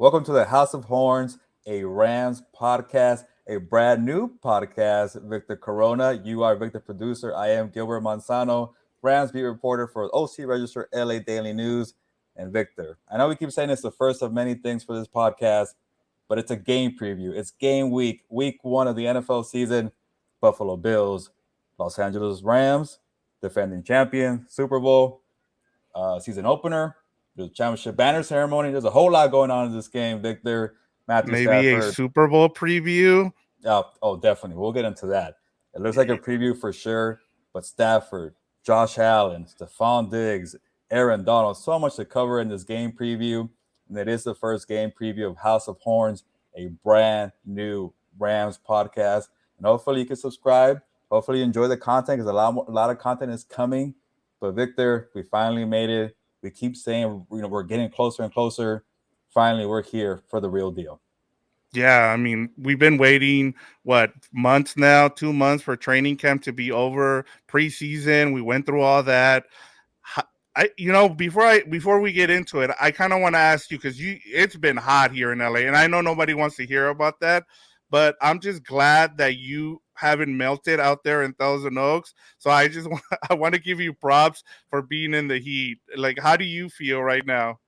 Welcome to the House of Horns, a Rams podcast, a brand new podcast. Victor Corona, you are Victor producer. I am Gilbert Manzano, Rams beat reporter for OC Register LA Daily News. And Victor, I know we keep saying it's the first of many things for this podcast, but it's a game preview. It's game week one of the NFL season. Buffalo Bills, Los Angeles Rams, defending champion, Super Bowl, season opener, the championship banner ceremony. There's a whole lot going on in this game, Victor. Matthew Maybe a Stafford. Super Bowl preview. Oh, definitely. We'll get into that. It looks like a preview for sure, but Stafford, Josh Allen, Stephon Diggs, Aaron Donald, so much to cover in this game preview. And it is the first game preview of House of Horns, a brand new Rams podcast. And hopefully you can subscribe. Hopefully you enjoy the content because a lot of content is coming. But Victor, we finally made it. We keep saying we're getting closer and closer. Finally, we're here for the real deal. Yeah, I mean, we've been waiting, months now, 2 months for training camp to be over, preseason. We went through all that. Before we get into it, I kind of want to ask you, because it's been hot here in LA, and I know nobody wants to hear about that, but I'm just glad that you haven't melted out there in Thousand Oaks. So I want to give you props for being in the heat. Like, how do you feel right now?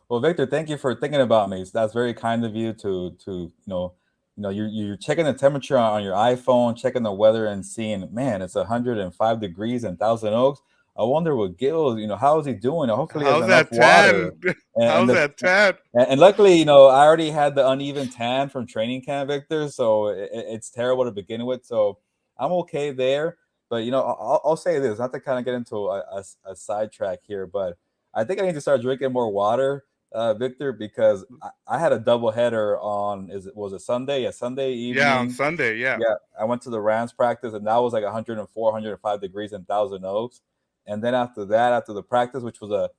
Well, Victor, thank you for thinking about me. That's very kind of you you're checking the temperature on your iPhone, checking the weather, and seeing, man, it's 105 degrees in Thousand Oaks. I wonder what Gil, how is he doing? Hopefully, he has How's enough that water. tan? And How's the that tan? and luckily, I already had the uneven tan from training camp, Victor. So it's terrible to begin with. So I'm okay there. But I'll say this, not to kind of get into a sidetrack here, but I think I need to start drinking more water, Victor, because I had a double header on was it Sunday? A Sunday Yeah, on evening. Sunday. Yeah. Yeah, I went to the Rams practice, and that was like 104, 105 degrees in Thousand Oaks. And then after that, after the practice, which was a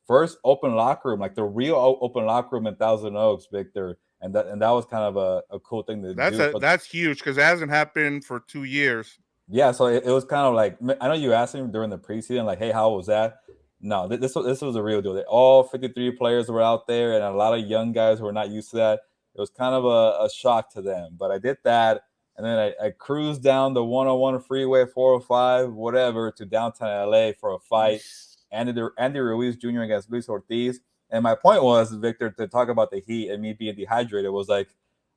first open locker room, like the real open locker room in Thousand Oaks, Victor, and that was kind of a cool thing to do. But That's huge because it hasn't happened for 2 years. yeah, so it was kind of like, I know you asked him during the preseason, like, hey, how was that? No, this was a real deal. All 53 players were out there, and a lot of young guys who were not used to that. It was kind of a shock to them. But I did that, and then I cruised down the 101 freeway, 405, whatever, to downtown LA for a fight. Andy Ruiz Jr. against Luis Ortiz. And my point was, Victor, to talk about the heat and me being dehydrated, was like,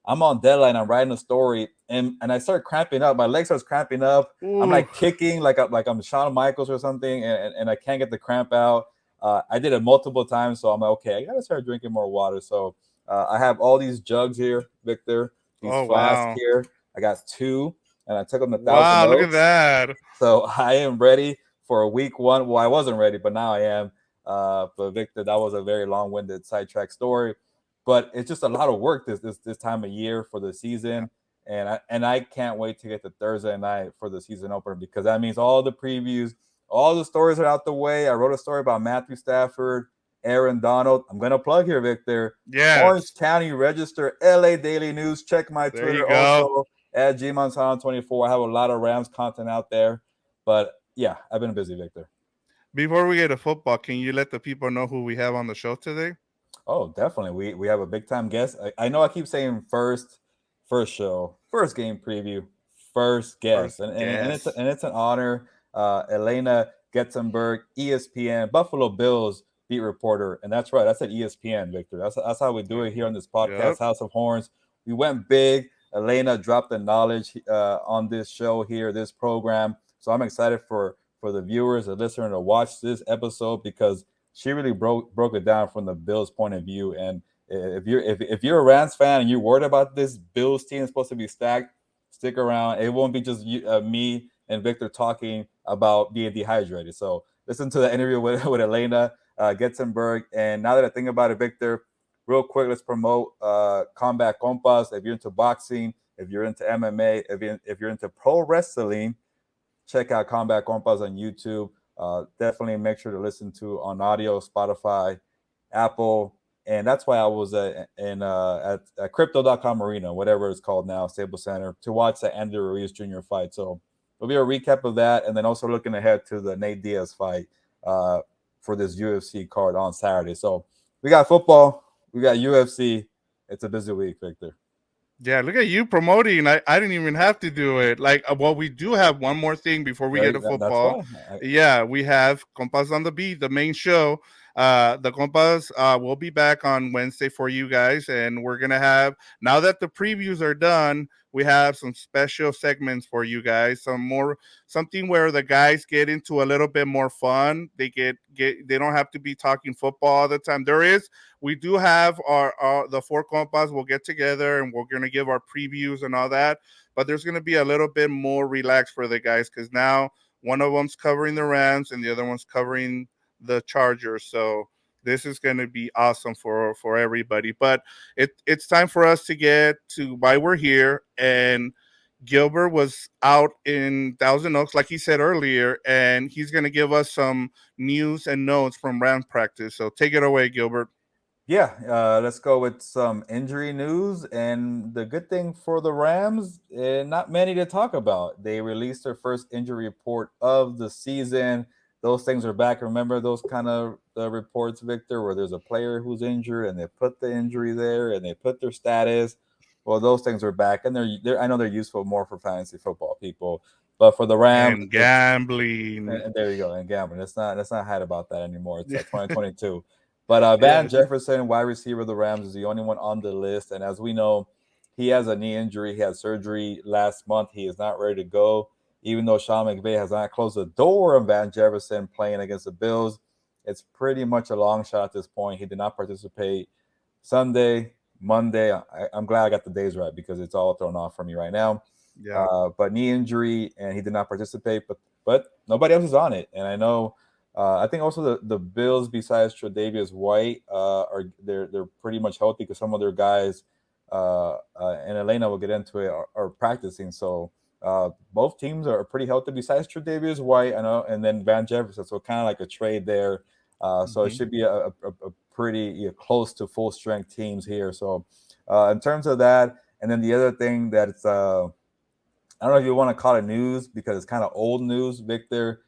I'm on deadline. I'm writing a story, and I start cramping up. My leg starts cramping up. I'm Ooh. like kicking, like I'm Shawn Michaels or something, and I can't get the cramp out. I did it multiple times, so I'm like, okay, I gotta start drinking more water. So I have all these jugs here, Victor. These Oh, flasks wow. here. I got two, and I took them to Thousand Wow, look at Oaks. that. So I am ready for a week one. Well, I wasn't ready, but now I am. But Victor, that was a very long-winded sidetrack story. But it's just a lot of work this time of year for the season, and I can't wait to get to Thursday night for the season opener, because that means all the previews, all the stories are out the way. I wrote a story about Matthew Stafford, Aaron Donald. I'm gonna plug here, Victor. Orange Yes. County Register, LA Daily News. Check my There you Twitter go. also at gmonson24. I have a lot of Rams content out there, but yeah, I've been busy, Victor. Before we get to football, can you let the people know who we have on the show today? Oh, definitely. We have a big time guest. I know I keep saying first show, first game preview, first guest, First and guest. it's an honor. Elena Getzenberg, ESPN Buffalo Bills beat reporter, and that's right. That's at ESPN, Victor. That's how we do it here on this podcast, Yep. House of Horns. We went big. Elena dropped the knowledge on this show here, this program. So I'm excited for the viewers, the listener, to watch this episode, because she really broke it down from the Bills' point of view. And if you're a Rams fan and you're worried about this Bills team is supposed to be stacked, stick around. It won't be just me and Victor talking about being dehydrated. So listen to the interview with Elena Getzenberg. And now that I think about it, Victor, real quick, let's promote Combat COMPAS. If you're into boxing, if you're into MMA, if you're into pro wrestling, check out Combat Compas on YouTube. Definitely make sure to listen to on audio, Spotify, Apple. And that's why I was at crypto.com arena, whatever it's called now, Staples Center, to watch the Andy Ruiz Jr. fight. So there'll be a recap of that. And then also looking ahead to the Nate Diaz fight for this UFC card on Saturday. So we got football, we got UFC, it's a busy week, Victor. Yeah, look at you promoting. I didn't even have to do it. Like, well, we do have one more thing before we get to That's football. why. Yeah, we have Compas on the Beat, the main show. The Compas will be back on Wednesday for you guys, and we're gonna have, now that the previews are done, we have some special segments for you guys. Something where the guys get into a little bit more fun. They don't have to be talking football all the time. We do have our the four compas will get together and we're gonna give our previews and all that. But there's gonna be a little bit more relaxed for the guys because now one of them's covering the Rams and the other one's covering the Chargers. So this is gonna be awesome for everybody. But it's time for us to get to why we're here. And Gilbert was out in Thousand Oaks, like he said earlier, and he's gonna give us some news and notes from Rams practice. So take it away, Gilbert. Yeah, let's go with some injury news. And the good thing for the Rams, not many to talk about. They released their first injury report of the season. Those things are back. Remember those kind of reports, Victor, where there's a player who's injured and they put the injury there and they put their status. Well, those things are back, and they're I know they're useful more for fantasy football people, but for the Rams, And it's gambling. and there you go. And gambling. Let's not hide about that anymore. It's 2022. But Van Yes. Jefferson, wide receiver of the Rams, is the only one on the list. And as we know, he has a knee injury. He had surgery last month. He is not ready to go. Even though Sean McVay has not closed the door on Van Jefferson playing against the Bills, it's pretty much a long shot at this point. He did not participate Sunday, Monday. I'm glad I got the days right because it's all thrown off for me right now. Yeah. But knee injury, and he did not participate. But nobody else is on it. And I know. I think also the Bills, besides Tre'Davious White, are they're pretty much healthy because some of their guys, and Elena will get into it, are practicing. So both teams are pretty healthy besides Tre'Davious White, I know, and then Van Jefferson. So kind of like a trade there. So it Hmm. should be a pretty close to full strength teams here. So in terms of that, and then the other thing that it's I don't know if you want to call it news because it's kind of old news, Victor.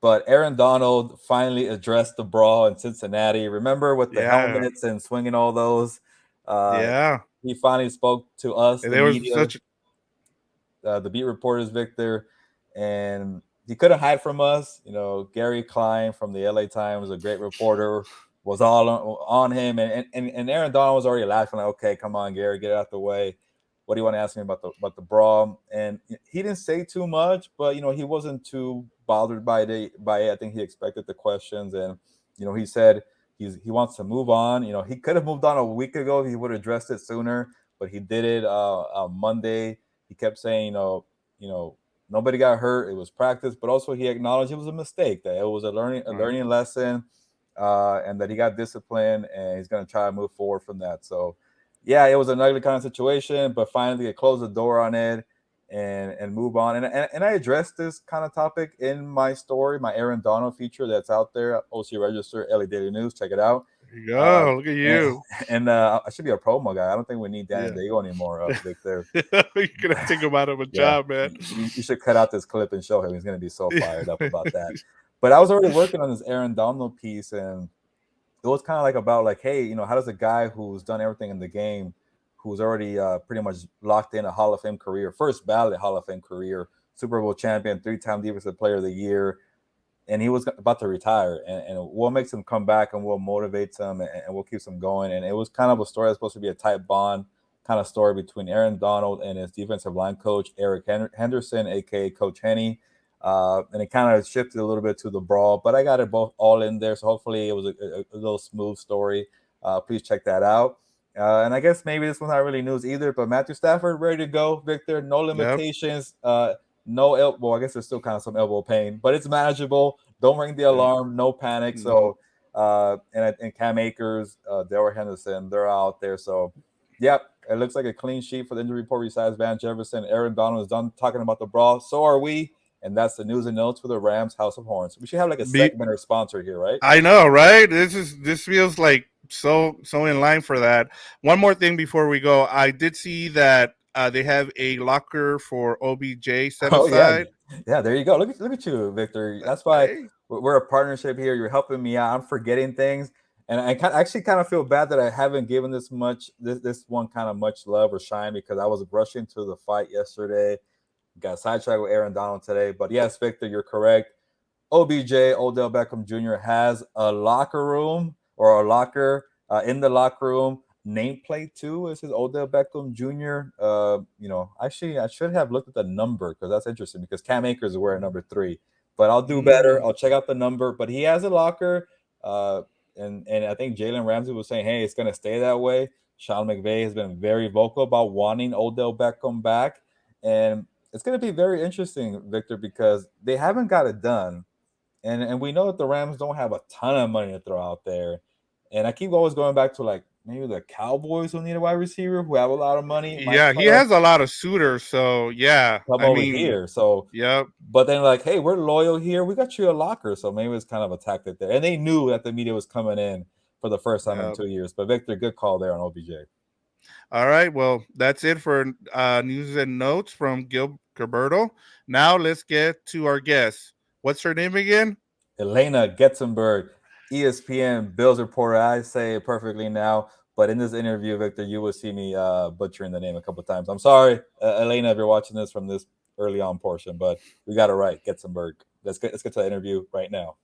But Aaron Donald finally addressed the brawl in Cincinnati. Remember with the Yeah. helmets and swinging all those? Uh, Yeah. he finally spoke to us, And the there was media, such. the beat reporters, Victor, and he couldn't hide from us. Gary Klein from the LA Times, a great reporter, was all on him, and Aaron Donald was already laughing like, "Okay, come on, Gary, get out the way. What do you want to ask me about the brawl?" And he didn't say too much, but he wasn't too bothered by it. I think he expected the questions, and he said he wants to move on. He could have moved on a week ago if he would have addressed it sooner, but he did it on Monday. He kept saying, you know, nobody got hurt. It was practice, but also he acknowledged it was a mistake, that it was a Right. learning lesson, and that he got disciplined, and he's going to try to move forward from that. So, yeah, it was an ugly kind of situation, but finally they closed the door on it and move on. And I addressed this kind of topic in my story, my Aaron Donald feature that's out there, OC Register, LA Daily News. Check it out. There you Uh, go. Look at and you. I should be a promo guy. I don't think we need Dan Yeah. Diego anymore, Victor. You're gonna take him out of a Yeah, job, man. you should cut out this clip and show him. He's going to be so fired up about that. But I was already working on this Aaron Donald piece, and it was kind of like about like, hey, how does a guy who's done everything in the game, who's already pretty much locked in a Hall of Fame career, first ballot Hall of Fame career, Super Bowl champion, three-time Defensive Player of the Year, and he was about to retire, and what makes him come back and what motivates him, and what keeps him going. And it was kind of a story that's supposed to be a tight bond kind of story between Aaron Donald and his defensive line coach Eric Henderson, aka Coach Henny. And it kind of shifted a little bit to the brawl, but I got it both all in there, so hopefully it was a little smooth story. Please check that out. And I guess maybe this one's not really news either, but Matthew Stafford ready to go, Victor. No Yep. limitations. No elbow. I guess there's still kind of some elbow pain, but it's manageable. Don't ring the Yep. alarm. No panic. Nope. So, and Cam Akers, Delroy Henderson, they're out there. So, yep, it looks like a clean sheet for the injury report. Besides Van Jefferson, Aaron Donald is done talking about the brawl. So are we. And that's the news and notes for the Rams House of Horns. We should have like a Be segment or sponsor here, right? I know, right? This feels like so in line for that. One more thing before we go, I did see that they have a locker for OBJ set Oh yeah, aside. yeah. There you go. Look at you, Victor. That's why Hey, we're a partnership here. You're helping me out. I'm forgetting things, And I actually kind of feel bad that I haven't given this one kind of much love or shine because I was rushing to the fight yesterday. Got sidetracked with Aaron Donald today. But yes, Victor, you're correct. OBJ, Odell Beckham Jr., has a locker room or a locker in the locker room. Nameplate too. It says Odell Beckham Jr. Actually, I should have looked at the number because that's interesting because Cam Akers is wearing number 3. But I'll do better. Mm. I'll check out the number. But he has a locker. Uh, and I think Jalen Ramsey was saying, hey, it's going to stay that way. Sean McVay has been very vocal about wanting Odell Beckham back. And it's going to be very interesting, Victor, because they haven't got it done. And we know that the Rams don't have a ton of money to throw out there. And I keep always going back to like maybe the Cowboys who need a wide receiver who have a lot of money might Yeah, he has a lot of suitors, so yeah. come I over mean, here. So yep, but then like, hey, we're loyal here. We got you a locker. So maybe it's kind of a tactic there. And they knew that the media was coming in for the first time in yep. 2 years. But Victor, good call there on OBJ. All right, well, that's it for news and notes from Gilberto. Now let's get to our guest. What's her name again? Elena Getzenberg, ESPN Bills reporter. I say it perfectly now, but in this interview, Victor, you will see me butchering the name a couple times. I'm sorry, Elena, if you're watching this from this early on portion, but we got it right. Getzenberg. Let's get to the interview right now.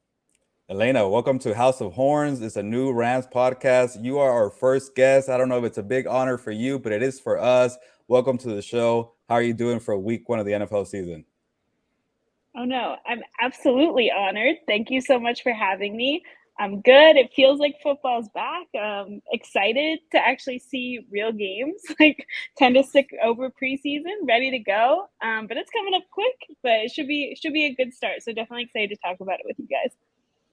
Elena, welcome to House of Horns. It's a new Rams podcast. You are our first guest. I don't know if it's a big honor for you, but it is for us. Welcome to the show. How are you doing for week 1 of the NFL season? Oh no, I'm absolutely honored. Thank you so much for having me. I'm good. It feels like football's back. Excited to actually see real games. Like kind of sick over preseason, ready to go. But it's coming up quick. But it should be a good start. So definitely excited to talk about it with you guys.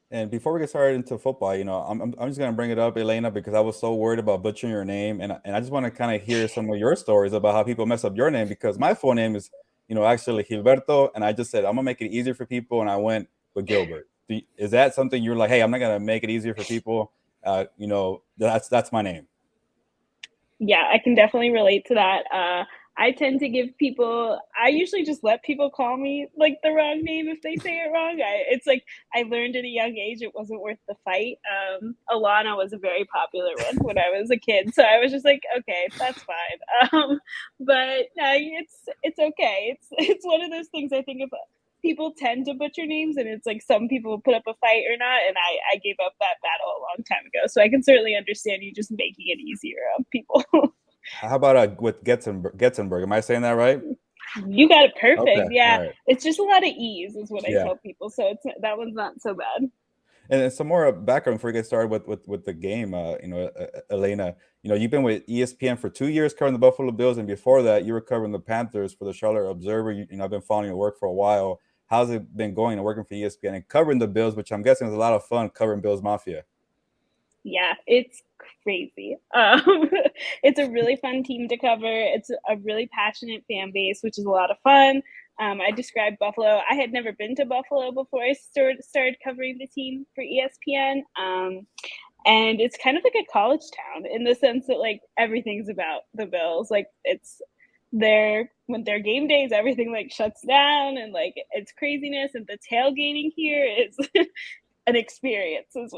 And before we get started into football, I'm just gonna bring it up, Elena, because I was so worried about butchering your name, and I just want to kind of hear some of your stories about how people mess up your name because my full name is, actually Gilberto, and I just said I'm gonna make it easier for people, and I went with Gilbert. Is that something you're like, hey, I'm not gonna make it easier for people? That's my name. Yeah, I can definitely relate to that. I tend to give people, I usually just let people call me like the wrong name if they say it wrong. It's like I learned at a young age it wasn't worth the fight. Alana was a very popular one when I was a kid, so I was just like, okay, that's fine. But it's okay. It's one of those things. I think if people tend to butcher names, and it's like some people put up a fight or not, and I gave up that battle a long time ago, so I can certainly understand you just making it easier on people. How about with Getzenberg? Am I saying that right? You got it Okay, perfect. all Yeah, right. it's just a lot of ease is what I Yeah. tell people, so it's that one's not so bad. And some more background before we get started with the game. Elena, you've been with ESPN for 2 years covering the Buffalo Bills, and before that, you were covering the Panthers for the Charlotte Observer. I've been following your work for a while. How's it been going and working for ESPN and covering the Bills, which I'm guessing is a lot of fun covering Bills Mafia? Yeah, it's crazy. It's a really fun team to cover. It's a really passionate fan base, which is a lot of fun. I described Buffalo. I had never been to Buffalo before I started covering the team for ESPN. And it's kind of like a college town in the sense that like everything's about the Bills. Like it's when their game days, everything like shuts down and like it's craziness. And the tailgating here is an experience is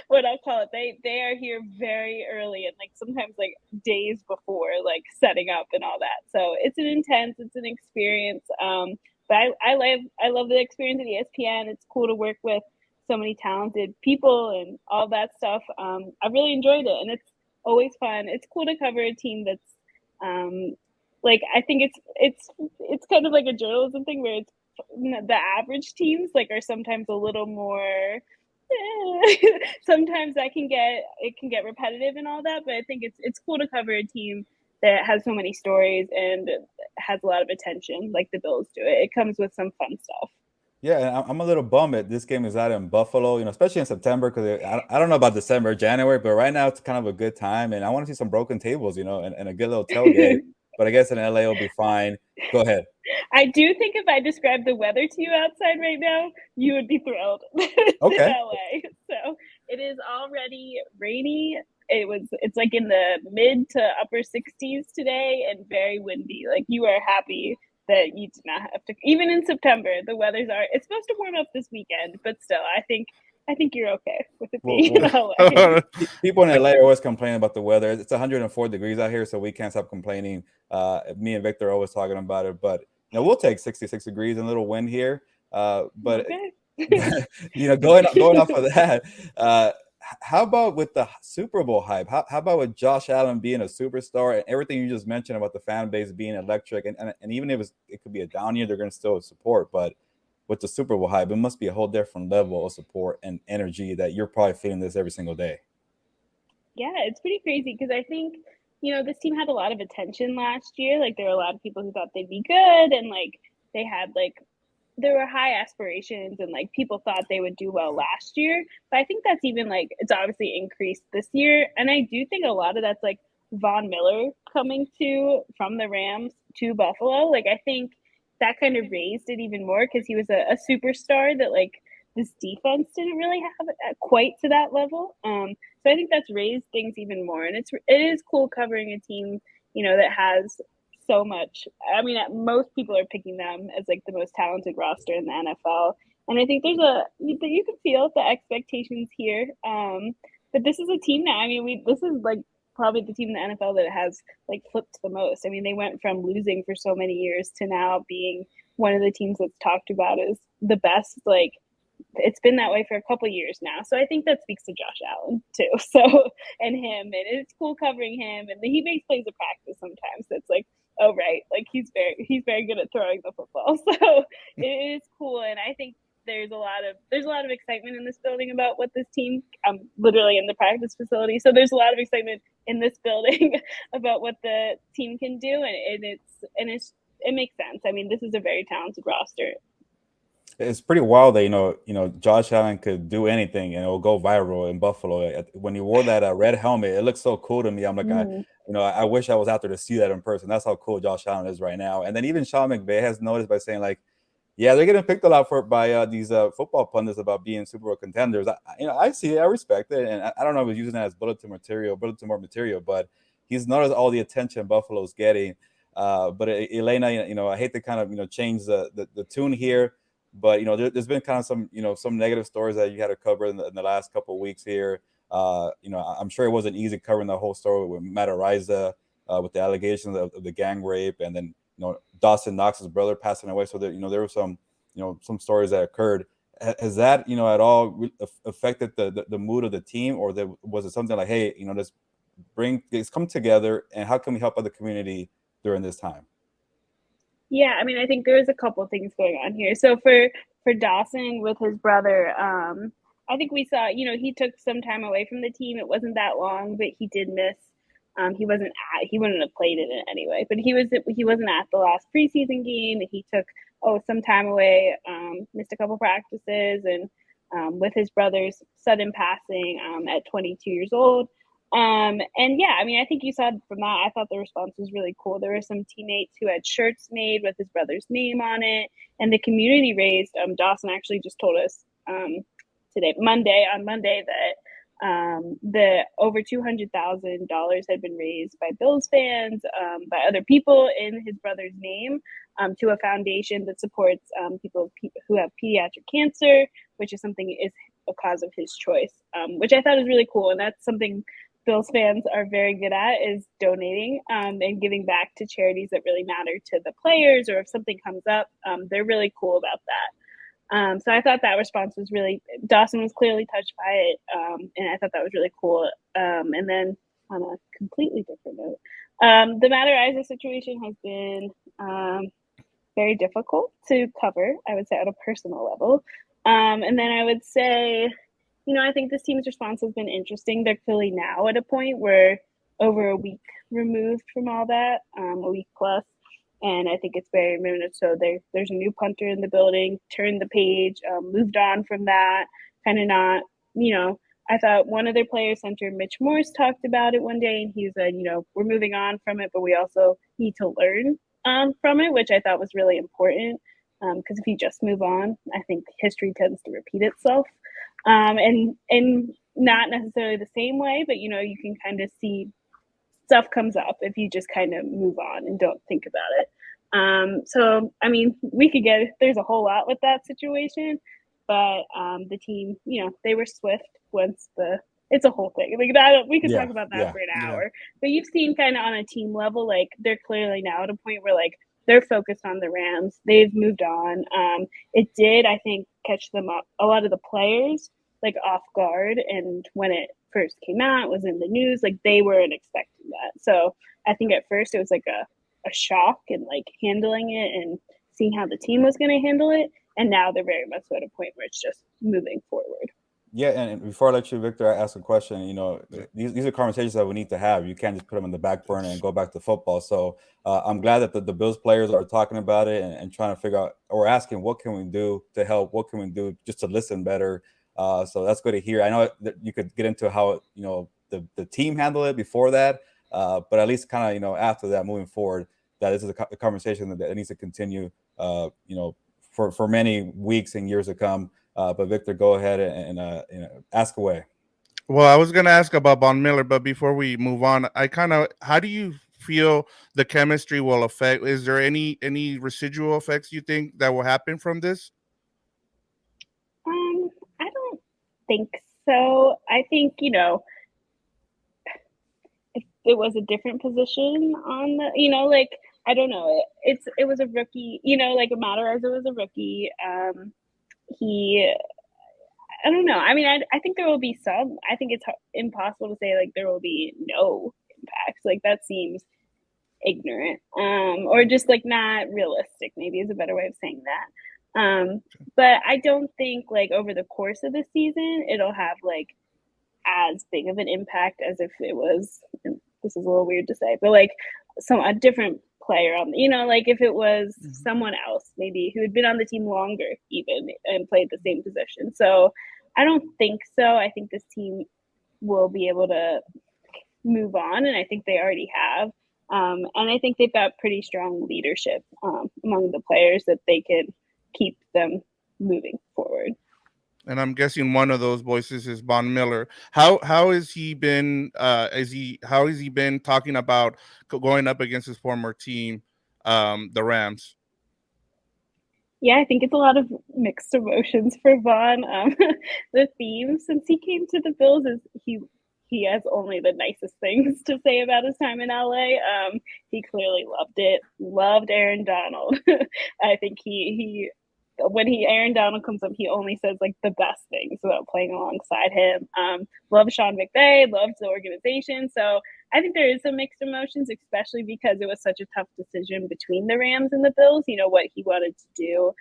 what I'll call it. They are here very early and like sometimes like days before like setting up and all that. So it's it's an experience. But I love the experience at ESPN. It's cool to work with so many talented people and all that stuff. I really enjoyed it, and it's always fun. It's cool to cover a team that's um, like I think it's kind of like a journalism thing where it's the average teams like are sometimes a little more sometimes it can get repetitive and all that, but I think it's cool to cover a team that has so many stories and has a lot of attention like the Bills do. It comes with some fun stuff. Yeah, and I'm a little bummed that this game is out in Buffalo, especially in September, because I don't know about December, January, but right now it's kind of a good time, and I want to see some broken tables, and a good little tailgate. But I guess in LA will be fine. Go ahead. I do think if I described the weather to you outside right now, you would be thrilled to Okay. LA. So it is already rainy. It's like in the mid to upper 60s today and very windy. Like you are happy that you do not have to, even in September, the it's supposed to warm up this weekend, but still, I think I think you're okay with it Well, being in well, LA. people in LA are always complaining about the weather. It's 104 degrees out here, so we can't stop complaining. Me and Victor are always talking about it, but we'll take 66 degrees and a little wind here. But Okay. going off of that, how about with the Super Bowl hype? How about with Josh Allen being a superstar and everything you just mentioned about the fan base being electric, and even if it could be a down year, they're going to still support, but with the Super Bowl hype, it must be a whole different level of support and energy that you're probably feeling this every single day. Yeah, it's pretty crazy because I think, this team had a lot of attention last year. Like, there were a lot of people who thought they'd be good, and like they had like there were high aspirations, and like people thought they would do well last year. But I think that's even like it's obviously increased this year, and I do think a lot of that's like Von Miller coming to from the Rams to Buffalo. Like, I think that kind of raised it even more because he was a superstar that like this defense didn't really have quite to that level. So I think that's raised things even more, and it is cool covering a team that has so much. I mean, most people are picking them as like the most talented roster in the NFL, and I think you can feel the expectations here. But this is a team now. I mean, this is like probably the team in the NFL that has like flipped the most. I mean, they went from losing for so many years to now being one of the teams that's talked about as the best. Like, it's been that way for a couple years now. So I think that speaks to Josh Allen too. So and him, and it's cool covering him, and he makes plays of practice sometimes. That's like, oh right, like he's very good at throwing the football. So it is cool, and I think there's a lot of excitement in this building about what this team. I'm literally in the practice facility, so there's a lot of excitement in this building about what the team can do, and it makes sense. I mean, this is a very talented roster. It's pretty wild that Josh Allen could do anything and it'll go viral in Buffalo. When he wore that red helmet, it looked so cool to me. I'm like, Mm. I wish I was out there to see that in person. That's how cool Josh Allen is right now. And then even Sean McVay has noticed by saying like, yeah, they're getting picked a lot by these football pundits about being Super Bowl contenders. I see it, I respect it, and I don't know if he's using that as bulletin board material, but he's noticed all the attention Buffalo's getting. But Elena, I hate to kind of change the tune here, but there's been kind of some negative stories that you had to cover in the last couple of weeks here. I'm sure it wasn't easy covering the whole story with Matt Ariza, with the allegations of the gang rape, and then Dawson Knox's brother passing away. So there were some stories that occurred. Has that at all affected the mood of the team, or was it something like, hey, let's come together, and how can we help other community during this time? Yeah, I mean, I think there's a couple things going on here. So for Dawson with his brother, I think we saw, he took some time away from the team. It wasn't that long, but he did miss. He wouldn't have played in it anyway, but he wasn't at the last preseason game. He took some time away, missed a couple practices, and with his brother's sudden passing at 22 years old. And yeah, I mean, I think you saw from that, I thought the response was really cool. There were some teammates who had shirts made with his brother's name on it, and the community raised. Dawson actually just told us on Monday, that the over $200,000 had been raised by Bills fans, by other people in his brother's name, to a foundation that supports people who have pediatric cancer, which is something is a cause of his choice, which I thought is really cool, and that's something Bills fans are very good at, is donating and giving back to charities that really matter to the players, or if something comes up, they're really cool about that. So I thought that response was Dawson was clearly touched by it, and I thought that was really cool. And then on a completely different note, the Matt Ariza situation has been very difficult to cover, I would say, on a personal level. And then I would say, I think this team's response has been interesting. They're clearly now at a point where over a week removed from all that, a week plus. And I think it's very imminent. So there's a new punter in the building, turned the page, moved on from that, kind of not, I thought one of their players, center Mitch Morse, talked about it one day, and he said, we're moving on from it, but we also need to learn from it, which I thought was really important. Because if you just move on, I think history tends to repeat itself. And not necessarily the same way, but you can kind of see stuff comes up if you just kind of move on and don't think about it. So I mean, there's a whole lot with that situation. but the team, they were swift once it's a whole thing. Like that, we could talk about that for an hour. But you've seen kind of on a team level, like they're clearly now at a point where like they're focused on the Rams. They've moved on. It did, I think, catch them up. A lot of the players like off guard, and when it first came out, it was in the news. Like they weren't expecting that. So I think at first it was like a shock and like handling it and seeing how the team was going to handle it. And now they're very much at a point where it's just moving forward. Yeah, and before I let you, Victor, ask a question, these are conversations that we need to have. You can't just put them in the back burner and go back to football. So I'm glad that the Bills players are talking about it and trying to figure out, or asking, what can we do to help? What can we do just to listen better? So that's good to hear. I know that you could get into how, the team handled it before that, but at least kind of, after that, moving forward, that this is a conversation that needs to continue, for many weeks and years to come. But Victor, go ahead and ask away. Well, I was going to ask about Von Miller, but before we move on, how do you feel the chemistry will affect? Is there any residual effects you think that will happen from this? I don't think so. I think, if it was a different position on the, like, I don't know. It was a rookie, like Matarizer was a rookie. I don't know. I mean, I think there will be some. I think it's impossible to say like there will be no impacts. Like that seems ignorant, or just like not realistic. Maybe is a better way of saying that. But I don't think like over the course of the season it'll have like as big of an impact as if it was. This is a little weird to say, but like a different player on, like if it was someone else maybe who had been on the team longer even and played the same position. So I don't think so. I think this team will be able to move on, and I think they already have. And I think they've got pretty strong leadership among the players that they can keep them moving forward. And I'm guessing one of those voices is Von Miller. How has he been? How has he been talking about going up against his former team, the Rams? Yeah, I think it's a lot of mixed emotions for Von. The theme since he came to the Bills is he has only the nicest things to say about his time in LA. He clearly loved it. Loved Aaron Donald. I think he when Aaron Donald comes up, he only says like the best things about playing alongside him. Loves Sean McVay, loves the organization. So I think there is some mixed emotions, especially because it was such a tough decision between the Rams and the Bills, what he wanted to do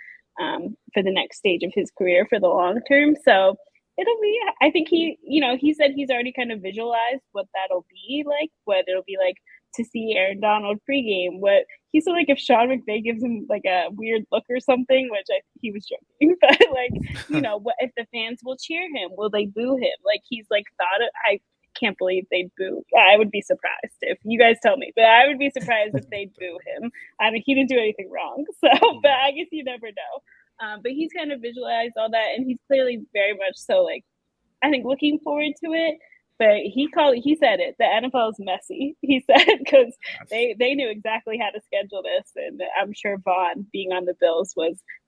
for the next stage of his career for the long term. So it'll be, I think he said he's already kind of visualized what that'll be like, what it'll be like to see Aaron Donald pregame. What he said, like if Sean McVay gives him like a weird look or something, which he was joking, but like, what if the fans will cheer him? Will they boo him? Like he's like I can't believe they'd boo. I would be surprised if you guys tell me, but I would be surprised if they'd boo him. I mean, he didn't do anything wrong, so but I guess you never know. But he's kind of visualized all that, and he's clearly very much so like I think looking forward to it. But he said it. The NFL is messy. He said because they knew exactly how to schedule this, and I'm sure Von being on the Bills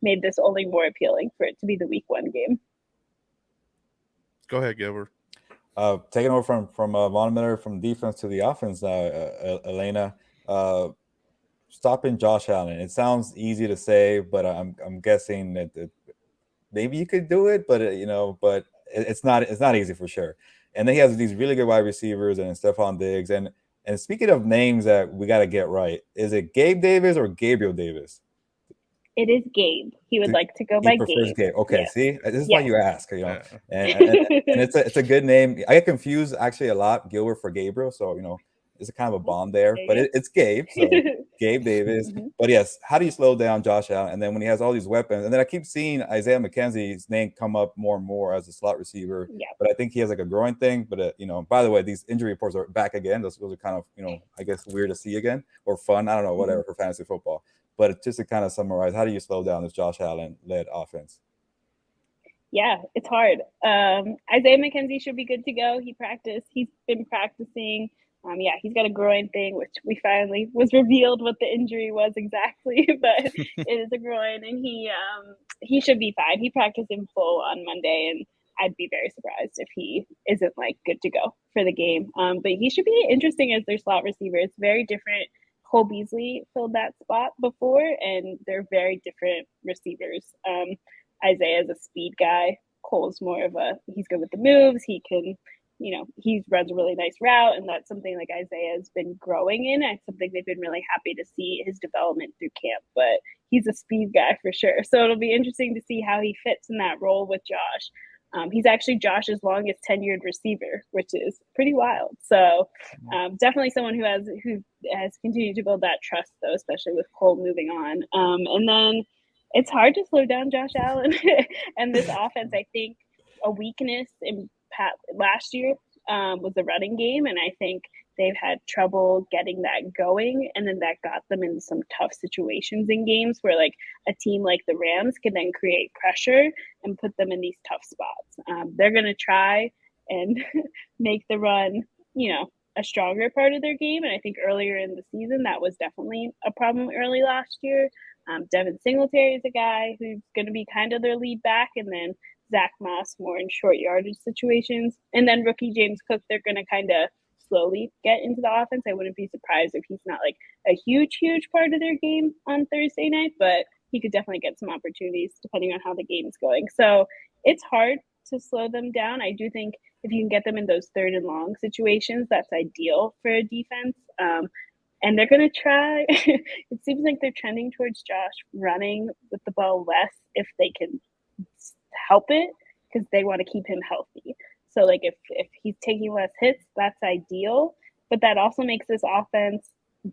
made this only more appealing for it to be the Week 1 game. Go ahead, Gilbert. Taking over from Von Miller from defense to the offense, Elena, stopping Josh Allen. It sounds easy to say, but I'm guessing that maybe you could do it, but but it's not easy for sure. And then he has these really good wide receivers and Stephon Diggs. And speaking of names that we got to get right, is it Gabe Davis or Gabriel Davis? It is Gabe. He would like to go by Gabe. Okay, yes. See, this is why you ask, and it's a good name. I get confused actually a lot, Gilbert for Gabriel, so there's a kind of a bond there, but it's Gabe, so Gabe Davis. But yes, how do you slow down Josh Allen? And then when he has all these weapons, and then I keep seeing Isaiah McKenzie's name come up more and more as a slot receiver. Yeah. But I think he has like a growing thing. But by the way, these injury reports are back again. Those are kind of I guess weird to see again or fun. I don't know, whatever for fantasy football. But just to kind of summarize, how do you slow down this Josh Allen-led offense? Yeah, it's hard. Isaiah McKenzie should be good to go. He's been practicing. Yeah, he's got a groin thing, which we finally was revealed what the injury was exactly, but it is a groin, and he should be fine. He practiced in full on Monday, and I'd be very surprised if he isn't like good to go for the game. But he should be interesting as their slot receiver. It's very different. Cole Beasley filled that spot before, and they're very different receivers. Isaiah's a speed guy. Cole's more of he's good with the moves. He can, he runs a really nice route, and that's something like Isaiah's been growing in. It's something they've been really happy to see his development through camp, but he's a speed guy for sure. So it'll be interesting to see how he fits in that role with Josh. He's actually Josh's longest tenured receiver, which is pretty wild. So definitely someone who has continued to build that trust, though, especially with Cole moving on. And then it's hard to slow down Josh Allen and this offense. I think a weakness in last year was the running game, and I think they've had trouble getting that going, and then that got them in some tough situations in games where like a team like the Rams can then create pressure and put them in these tough spots. They're going to try and make the run, a stronger part of their game, and I think earlier in the season that was definitely a problem early last year. Devin Singletary is a guy who's going to be kind of their lead back, and then Zach Moss more in short yardage situations. And then rookie James Cook, they're going to kind of slowly get into the offense. I wouldn't be surprised if he's not like a huge part of their game on Thursday night, but he could definitely get some opportunities depending on how the game's going. So it's hard to slow them down. I do think if you can get them in those 3rd and long situations, that's ideal for a defense. And they're going to try. It seems like they're trending towards Josh running with the ball less if they can help it, because they want to keep him healthy. So like if he's taking less hits, that's ideal. But that also makes this offense,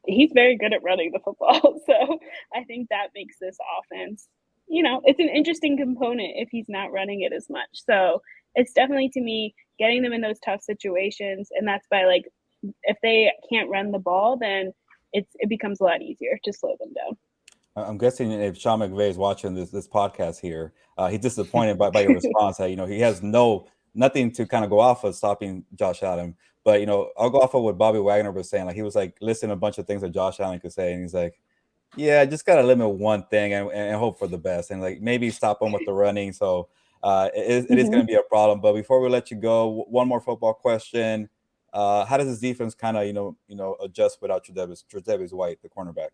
he's very good at running the football. So I think that makes this offense, it's an interesting component if he's not running it as much. So it's definitely, to me, getting them in those tough situations. And that's by like, if they can't run the ball, then it becomes a lot easier to slow them down. I'm guessing if Sean McVay is watching this podcast here, he's disappointed by your response. That he has nothing to kind of go off of stopping Josh Allen. But I'll go off of what Bobby Wagner was saying. Like he was like listening to a bunch of things that Josh Allen could say, and he's like, "Yeah, I just gotta limit one thing and hope for the best, and like maybe stop him with the running." So it is going to be a problem. But before we let you go, one more football question: how does this defense kind of adjust without Tre'Davious White, the cornerback?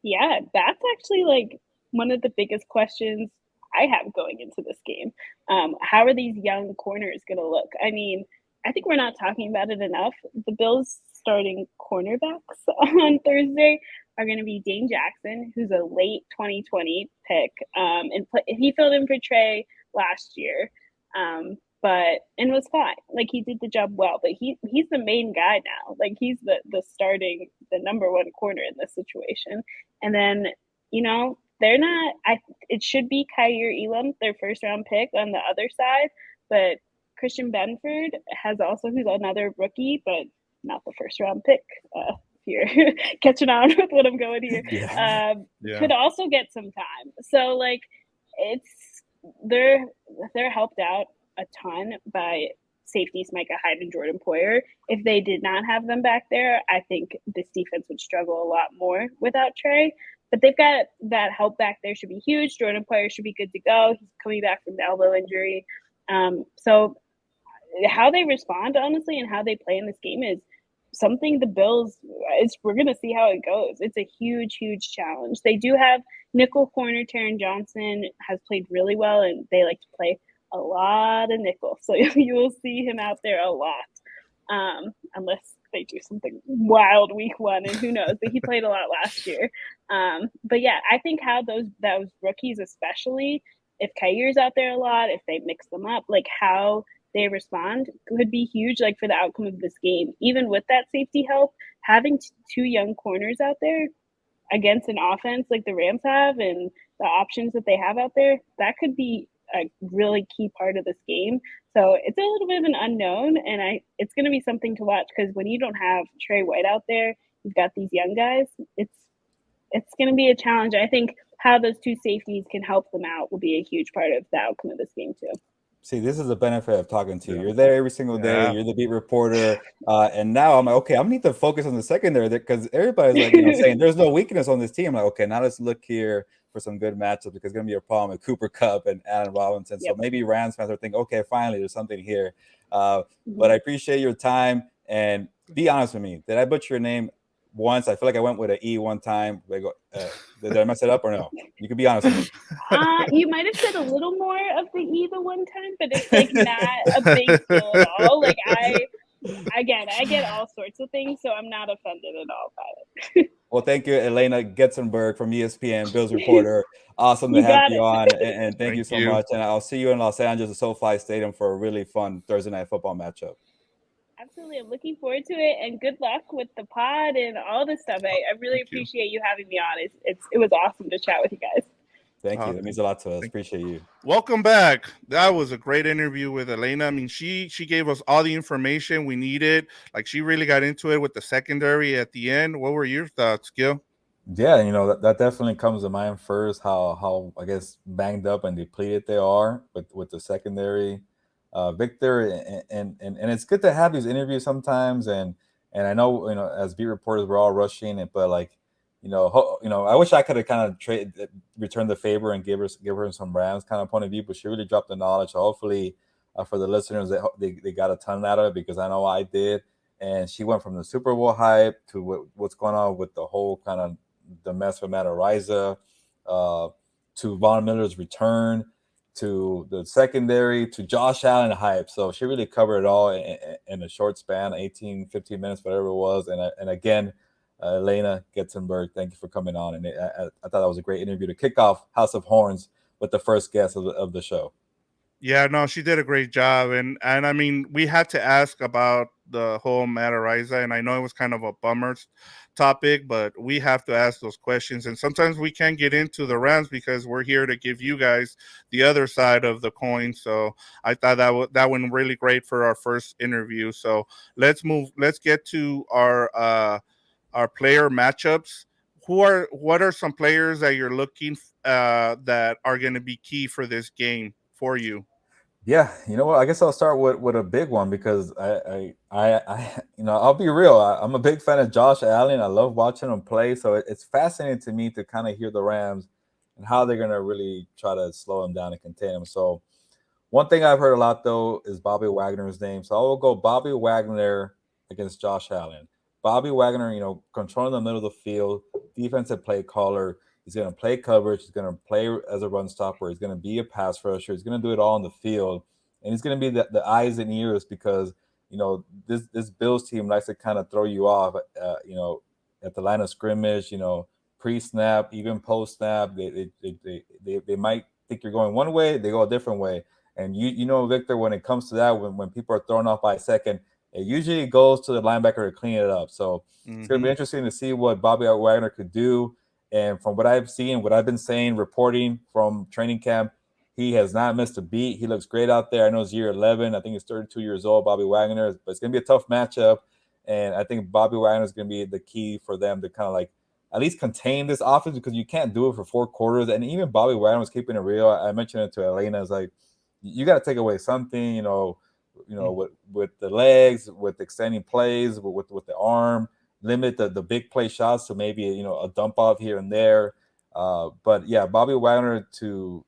Yeah, that's actually like one of the biggest questions I have going into this game. How are these young corners going to look? I mean, I think we're not talking about it enough. The Bills' starting cornerbacks on Thursday are going to be Dane Jackson, who's a late 2020 pick, and he filled in for Trey last year, and was fine. Like he did the job well, but he's the main guy now. Like he's the starting, the number one corner in this situation. And then, they're not, it should be Kaiir Elam, their 1st round pick on the other side, but Christian Benford who's another rookie, but not the 1st round pick. If you're catching on with what I'm going here, could also get some time. So like they're helped out a ton by safeties Micah Hyde and Jordan Poyer. If they did not have them back there, I think this defense would struggle a lot more without Trey. But they've got that help back there should be huge. Jordan Poyer should be good to go. He's coming back from the elbow injury. So how they respond, honestly, and how they play in this game is something the Bills, we're going to see how it goes. It's a huge challenge. They do have nickel corner. Taron Johnson has played really well, and they like to play a lot of nickel. So you will see him out there a lot, unless they do something wild week 1, and who knows, but he played a lot last year. But yeah, I think how those rookies, especially if Kair's out there a lot, if they mix them up, like how they respond could be huge, like for the outcome of this game. Even with that safety help, having 2 young corners out there against an offense like the Rams have and the options that they have out there, that could be a really key part of this game. So it's a little bit of an unknown, and it's going to be something to watch, because when you don't have Trey White out there, you've got these young guys. It's going to be a challenge. I think how those 2 safeties can help them out will be a huge part of the outcome of this game too. See, this is the benefit of talking to you. Yeah. You're there every single day. Yeah. You're the beat reporter, and now I'm like, okay, I need to focus on the secondary because everybody's like, saying there's no weakness on this team. I'm like, okay, now let's look here for some good matchups because it's gonna be a problem with Cooper Kupp and Allen Robinson. So Yep. maybe Rams fans are thinking, okay, finally, there's something here. But I Mhm. appreciate your time and be honest with me. Did I butcher your name once? I feel like I went with an E one time. Did I mess it up or no? You can be honest with me. You might have said a little more of the E the one time, but it's like not a big deal at all. Like I get all sorts of things, so I'm not offended at all by Well, thank you, Elena Getzenberg from ESPN Bills it. reporter. Awesome to You have got you it. on, and thank you Thank so you. much. And I'll see you in Los Angeles at SoFi Stadium for a really fun Thursday night football matchup. Absolutely. I'm looking forward to it, and good luck with the pod and all this stuff. I really Thank you. appreciate you having me on. It was awesome to chat with you guys. Thank you. That means a lot to us. Thank Appreciate you. Welcome back. That was a great interview with Elena. I mean, she gave us all the information we needed. Like she really got into it with the secondary at the end. What were your thoughts, Gil? Yeah, that definitely comes to mind first. How I guess banged up and depleted they are with the secondary, Victor, and it's good to have these interviews sometimes. And I know as beat reporters we're all rushing it, but like I wish I could have kind of returned the favor and give her some Rams kind of point of view, but she really dropped the knowledge. So hopefully for the listeners they got a ton out of it because I know I did. And she went from the Super Bowl hype to what's going on with the whole kind of the mess with Matt Ariza, uh, to Von Miller's return, to the secondary, to Josh Allen hype. So she really covered it all in a short span, 18, 15 minutes, whatever it was. And again, Elena Getzenberg, thank you for coming on. And I thought that was a great interview to kick off House of Horns with the first guest of the show. Yeah, no, she did a great job, and I mean, we had to ask about the whole Matt Ariza, and I know it was kind of a bummer topic, but we have to ask those questions, and sometimes we can't get into the Rams because we're here to give you guys the other side of the coin. So I thought that went really great for our first interview. So let's get to our player matchups. What are some players that you're looking that are going to be key for this game for you? Yeah, you know what? I guess I'll start with a big one because I'll be real. I'm a big fan of Josh Allen. I love watching him play. So it's fascinating to me to kind of hear the Rams and how they're gonna really try to slow him down and contain him. So one thing I've heard a lot though is Bobby Wagner's name. So I will go Bobby Wagner against Josh Allen. Bobby Wagner, controlling the middle of the field, defensive play caller. He's going to play coverage. He's going to play as a run stopper. He's going to be a pass rusher. He's going to do it all on the field, and he's going to be the eyes and ears because this Bills team likes to kind of throw you off. At the line of scrimmage, pre-snap, even post-snap, they might think you're going one way, they go a different way. And Victor, when it comes to that, when people are thrown off by a second, it usually goes to the linebacker to clean it up. So it's going to be interesting to see what Bobby Wagner could do. And from what I've seen, what I've been saying, reporting from training camp, he has not missed a beat. He looks great out there. I know it's year 11. I think he's 32 years old, Bobby Wagner. But it's going to be a tough matchup. And I think Bobby Wagner is going to be the key for them to kind of like at least contain this offense because you can't do it for 4 quarters. And even Bobby Wagner was keeping it real. I mentioned it to Elena. It's like, you got to take away something, with the legs, with extending plays, with the arm, limit the big play shots to maybe a dump off here and there. But yeah, Bobby Wagner to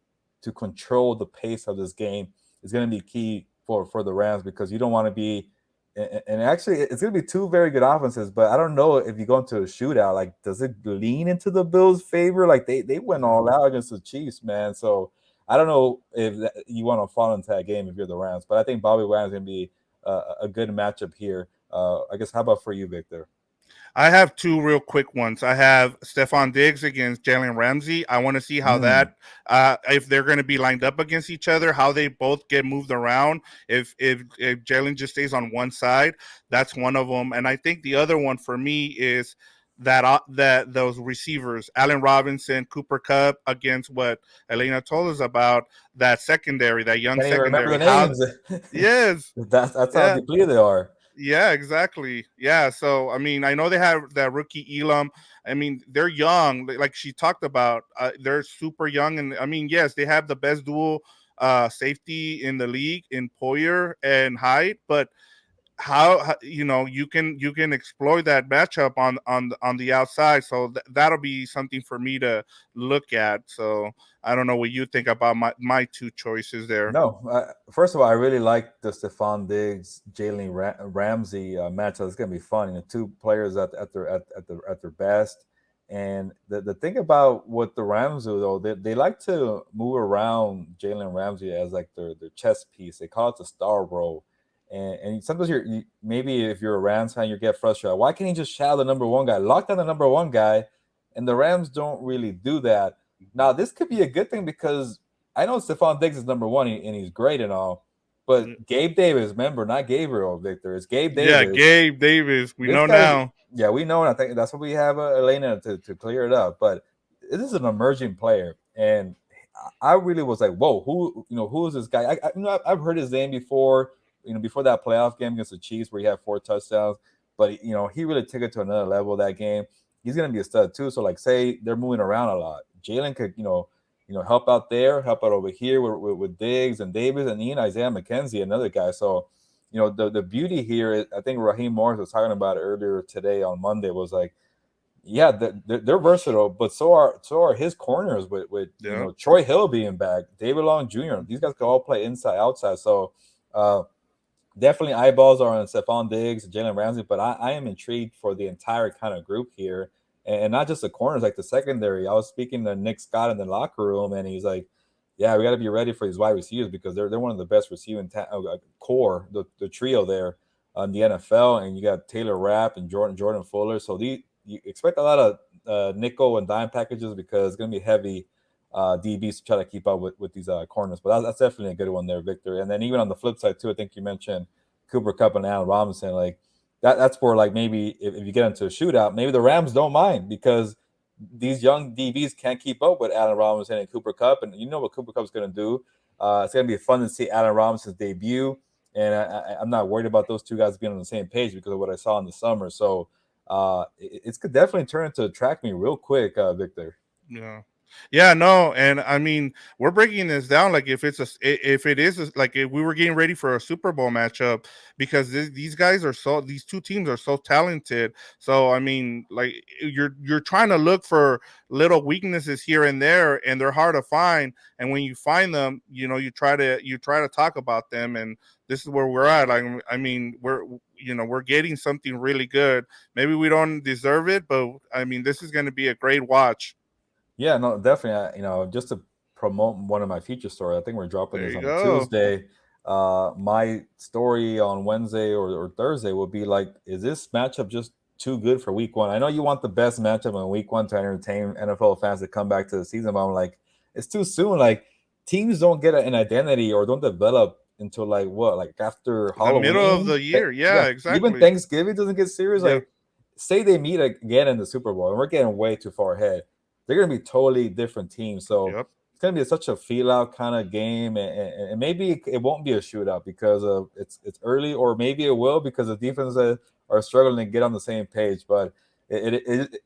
control the pace of this game is going to be key for the Rams because you don't want to be. And actually, it's going to be two very good offenses, but I don't know if you go into a shootout. Like, does it lean into the Bills' favor? Like, they went all out against the Chiefs, man. So I don't know if you want to fall into that game if you're the Rams, but I think Bobby Wagner's going to be a good matchup here. I guess, how about for you, Victor? I have two real quick ones. I have Stephon Diggs against Jalen Ramsey. I want to see how if they're going to be lined up against each other, how they both get moved around. If Jalen just stays on one side, that's one of them. And I think the other one for me is that those receivers, Allen Robinson, Cooper Kupp, against what Elena told us about that secondary, that young Can't even remember secondary. the How? names. Yes, That's how yeah. depleted they are. Yeah, exactly. Yeah, so I mean, I know they have that rookie Elam. I mean, they're young, like she talked about. They're super young, and I mean, yes, they have the best dual safety in the league in Poyer and Hyde, but how you can exploit that matchup on the outside. So that'll be something for me to look at. So I don't know what you think about my two choices there. No, first of all, I really like the Stephon Diggs, Jalen Ramsey matchup. It's gonna be fun. Two players at their best. And the thing about what the Rams do though, they like to move around Jalen Ramsey as like their chess piece. They call it the star role. And sometimes maybe if you're a Rams fan, you get frustrated. Why can't he just shadow the number one guy, lock down the number one guy? And the Rams don't really do that. Now this could be a good thing because I know Stephon Diggs is number one and he's great and all, but Gabe Davis, remember, not Gabriel Victor, it's Gabe Yeah, Davis. Gabe Davis. We This know guy's, now. yeah, we know, and I think that's what we have Elena to clear it up. But this is an emerging player, and I really was like, whoa, who is this guy? I've heard his name before, before that playoff game against the Chiefs where he had 4 touchdowns, but he really took it to another level that game. He's gonna be a stud too. So like, say they're moving around a lot, Jalen could help out there, help out over here with Diggs and Davis and Isaiah McKenzie, another guy. So the beauty here is, I think Raheem Morris was talking about it earlier today on Monday, was like, yeah, they're versatile, but so are his corners with Yeah. Troy Hill being back, David Long Jr. These guys can all play inside, outside. So definitely eyeballs are on Stephon Diggs, Jalen Ramsey, but I am intrigued for the entire kind of group here, and not just the corners, like the secondary. I was speaking to Nick Scott in the locker room, and he's like, "Yeah, we got to be ready for these wide receivers because they're one of the best receiving core, the trio there on the NFL." And you got Taylor Rapp and Jordan Fuller, so you expect a lot of nickel and dime packages because it's going to be heavy DBs to try to keep up with these corners. But that's definitely a good one there, Victor. And then even on the flip side too, I think you mentioned Cooper Kupp and Allen Robinson. Like that's where like maybe if you get into a shootout, maybe the Rams don't mind because these young DBs can't keep up with Allen Robinson and Cooper Kupp, and you know what Cooper Kupp's going to do. It's going to be fun to see Allen Robinson's debut, and I'm not worried about those two guys being on the same page because of what I saw in the summer. So it could definitely turn into track me real quick, Victor. Yeah. Yeah, no, and I mean we're breaking this down like if it is like if we were getting ready for a Super Bowl matchup because these two teams are so talented. So I mean, like you're trying to look for little weaknesses here and there, and they're hard to find. And when you find them, you try to talk about them, and this is where we're at. Like I mean, we're getting something really good. Maybe we don't deserve it, but I mean, this is going to be a great watch. Yeah, no, definitely. Just to promote one of my feature stories, I think we're dropping There this you on go. Tuesday. My story on Wednesday or Thursday will be like, is this matchup just too good for week one? I know you want the best matchup in week one to entertain NFL fans to come back to the season, but I'm like, it's too soon. Like, teams don't get an identity or don't develop until like what, like after The middle of Halloween? the year. Yeah, Yeah, even exactly. Thanksgiving doesn't get serious. Yep. Like, say they meet again in the Super Bowl, and we're getting way too far ahead, they're going to be totally different teams. So Yep. it's going to be such a feel out kind of game, and maybe it won't be a shootout because of it's early, or maybe it will because the defenses are struggling to get on the same page. But and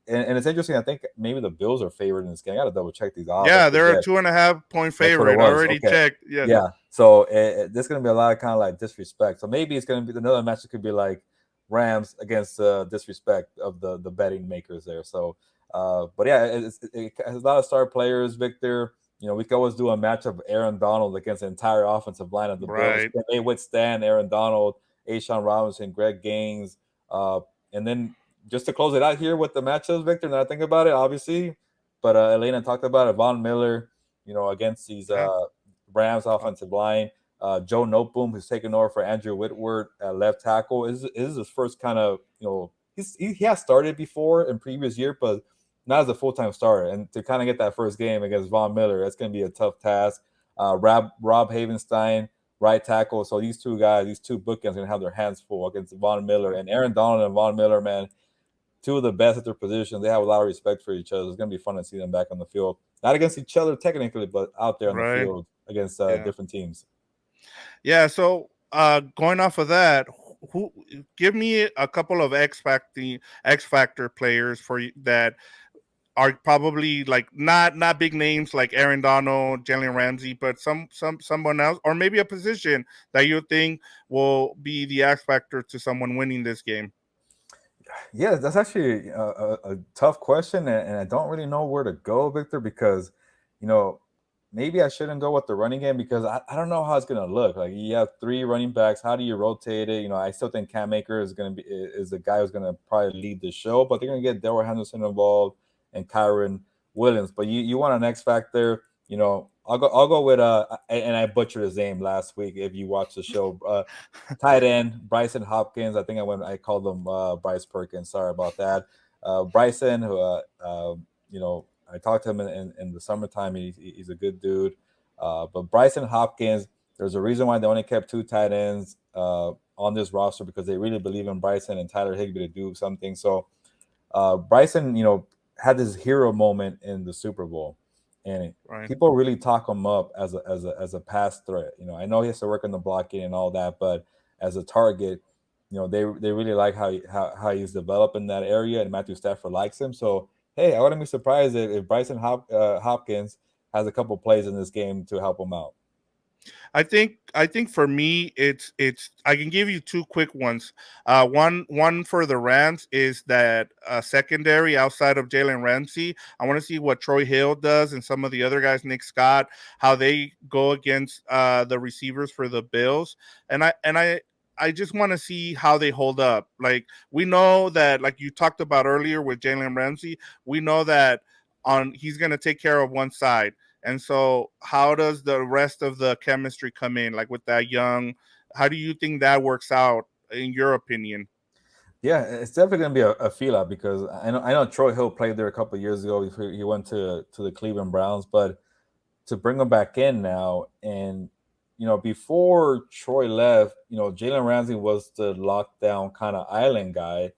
it's interesting. I think maybe the Bills are favored in this game. I got to double check these odds. I Yeah, they're a forget. 2.5 point That's what it favorite. I was. already Okay. checked. Yeah. Yeah. So there's going to be a lot of kind of like disrespect. So maybe it's going to be another match that could be like Rams against disrespect of the betting makers there. So, but yeah, it has a lot of star players, Victor. We can always do a match of Aaron Donald against the entire offensive line of the Bills. Right. Can they withstand Aaron Donald, Ashawn Robinson, Greg Gaines? And then just to close it out here with the matchups, Victor, now I think about it, obviously, but Elena talked about it, Von Miller, against these Yeah. Rams offensive line. Joe Noteboom, who's taking over for Andrew Whitworth at left tackle, is his first kind of he has started before in previous year, but not as a full time starter. And to kind of get that first game against Von Miller, that's going to be a tough task. Rob Havenstein, right tackle. So these two guys, these two bookends, are going to have their hands full against Von Miller and Aaron Donald and Von Miller. Man, two of the best at their position. They have a lot of respect for each other. It's going to be fun to see them back on the field, not against each other technically, but out there on the Right. field against Yeah. different teams. Yeah. So, going off of that, who give me a couple of X factor players for you that are probably like not big names like Aaron Donald, Jalen Ramsey, but someone else, or maybe a position that you think will be the X factor to someone winning this game? Yeah, that's actually a tough question, and I don't really know where to go, Victor, because you know maybe I shouldn't go with the running game because I don't know how it's gonna look. Like you have three running backs, how do you rotate it? I still think Cam Maker is the guy who's gonna probably lead the show, but they're gonna get Delroy Henderson involved and Kyron Williams. But you want an X factor, I'll go with and I butchered his name last week if you watch the show. Tight end Bryson Hopkins. I called him Bryce Perkins. Sorry about that. Bryson, who I talked to him in the summertime. He's a good dude. But Bryson Hopkins, there's a reason why they only kept two tight ends on this roster because they really believe in Bryson and Tyler Higbee to do something. So Bryson, had this hero moment in the Super Bowl, and Right. people really talk him up as a pass threat. I know he has to work on the blocking and all that, but as a target, they really like how he's developed in that area, and Matthew Stafford likes him. So hey, I wouldn't be surprised if Bryson Hopkins has a couple plays in this game to help him out. I think for me it's I can give you two quick ones. One for the Rams is that secondary outside of Jalen Ramsey. I want to see what Troy Hill does and some of the other guys, Nick Scott, how they go against the receivers for the Bills. And I just want to see how they hold up. Like we know that, like you talked about earlier with Jalen Ramsey, we know that on he's going to take care of one side. And so, how does the rest of the chemistry come in? Like with that young, how do you think that works out in your opinion? Yeah, it's definitely gonna be a feel out because I know Troy Hill played there a couple of years ago before he went to the Cleveland Browns, but to bring him back in now. And before Troy left, Jalen Ramsey was the lockdown kind of island guy,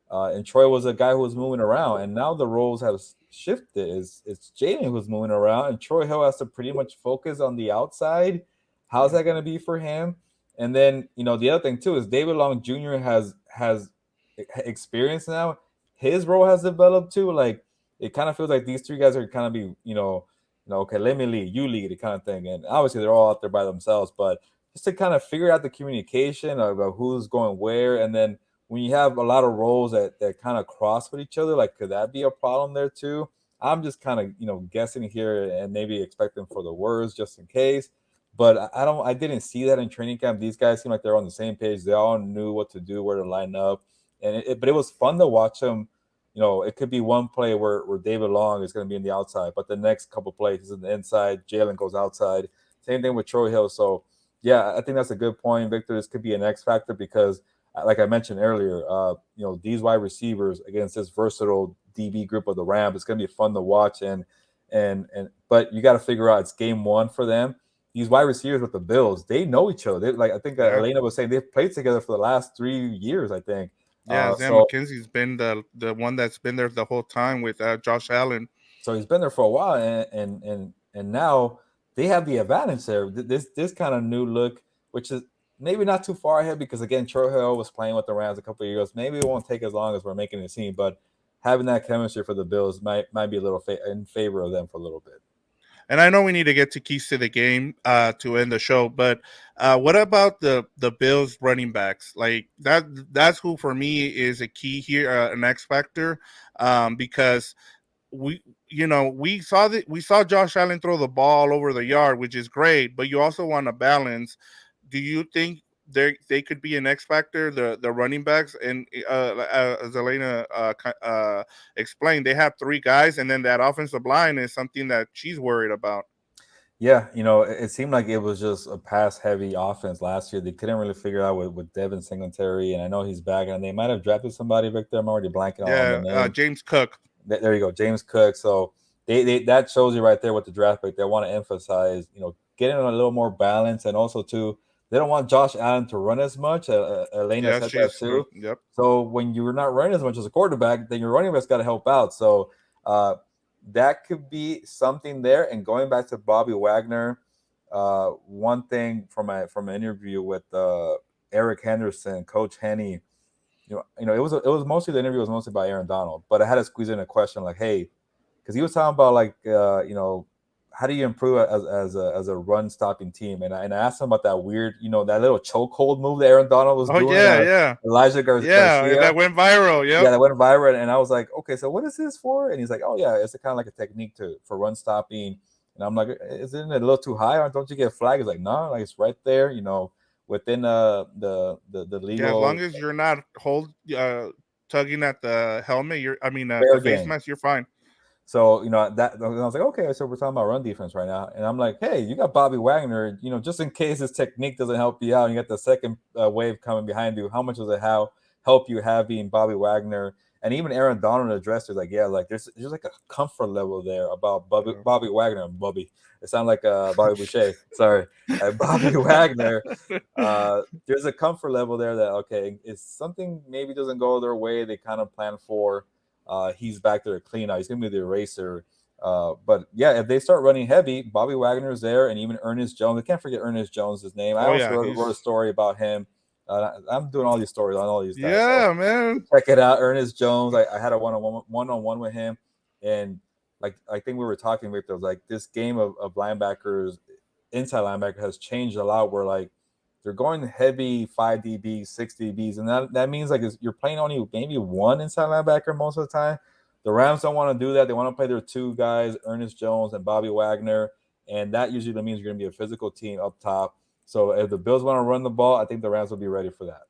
and Troy was a guy who was moving around. And now the roles have shifted. It's Jalen who's moving around, and Troy Hill has to pretty much focus on the outside. How's Yeah. that going to be for him? And then the other thing too is David Long Jr. has experience now. His role has developed too. Like it kind of feels like these three guys are kind of be okay, let me lead, you lead, it kind of thing. And obviously, they're all out there by themselves, but just to kind of figure out the communication of who's going where. And then when you have a lot of roles that kind of cross with each other, like, could that be a problem there too? I'm just kind of, guessing here and maybe expecting for the worst just in case. But I didn't see that in training camp. These guys seem like they're on the same page. They all knew what to do, where to line up. But it was fun to watch them. It could be one play where David Long is going to be in the outside, but the next couple plays is in the inside. Jalen goes outside. Same thing with Troy Hill. So, yeah, I think that's a good point, Victor. This could be an X factor because, like I mentioned earlier, these wide receivers against this versatile DB group of the Rams, it's going to be fun to watch. But you got to figure out it's game one for them. These wide receivers with the Bills, they know each other. I think Yeah. Elena was saying they've played together for the last 3 years, I think. Yeah, Sam So McKenzie's been the one that's been there the whole time with Josh Allen. So he's been there for a while, and now they have the advantage there. This kind of new look, which is maybe not too far ahead because again, Troy Hill was playing with the Rams a couple of years. Maybe it won't take as long as we're making it seem, but having that chemistry for the Bills might be a little in favor of them for a little bit. And I know we need to get to keys to the game to end the show, but what about the Bills running backs? Like that's who for me is a key here, an X factor, because we we saw Josh Allen throw the ball all over the yard, which is great, but you also want to balance. Do you think they could be an X factor, the running backs? And as Elena explained, they have three guys, and then that offensive line is something that she's worried about. Yeah, it seemed like it was just a pass heavy offense last year. They couldn't really figure out with Devin Singletary, and I know he's back, and they might have drafted somebody, Victor. I'm already blanking on the Yeah, name. James Cook. There you go, James Cook. So they that shows you right there with the draft pick. They want to emphasize, getting a little more balance, and also too, they don't want Josh Allen to run as much. Elena Yeah, said that she's too. yep. So when you're not running as much as a quarterback, then your running back's got to help out. So uh, that could be something there. And going back to Bobby Wagner, one thing from an interview with Eric Henderson, Coach Henny, it was mostly the interview was mostly by Aaron Donald, but I had to squeeze in a question like, hey, because he was talking about like how do you improve as a run stopping team, and I asked him about that weird that little chokehold move that Aaron Donald was Oh doing yeah, yeah, Elijah yeah. Garcia. That went viral. Yeah, Yep. that went viral, and I was like, okay, so what is this for? And he's like, oh yeah, it's kind of like a technique for run stopping. And I'm like, isn't it a little too high? Or don't you get flagged? He's like, no, like it's right there, within the Yeah, as long legal as you're not tugging at the helmet, the fair face game. mask, you're fine. So that I was like, okay, so we're talking about run defense right now, and I'm like, hey, you got Bobby Wagner, just in case his technique doesn't help you out, and you got the second wave coming behind you. How much does it help you having Bobby Wagner? And even Aaron Donald addressed it, like, yeah, like there's like a comfort level there about Bobby Wagner. Bobby, it sounds like Bobby Boucher. Sorry, Bobby Wagner. There's a comfort level there that okay, if something maybe doesn't go their way, they kind of plan for. He's back there to clean out. He's gonna be the eraser. But yeah, if they start running heavy, Bobby Wagner's there, and even Ernest Jones. I can't forget Ernest Jones' name. I Oh also yeah, wrote a he's story about him. I'm doing all these stories on all these guys. So yeah, man. check it out, Ernest Jones. I had a one-on-one with him, and like I think we were talking, Victor, was like this game of linebackers, inside linebacker has changed a lot. Where like they're going heavy 5 DBs, 6 DBs, and that means like you're playing only maybe one inside linebacker most of the time. The Rams don't want to do that. They want to play their two guys, Ernest Jones and Bobby Wagner, and that usually means you're going to be a physical team up top. So if the Bills want to run the ball, I think the Rams will be ready for that.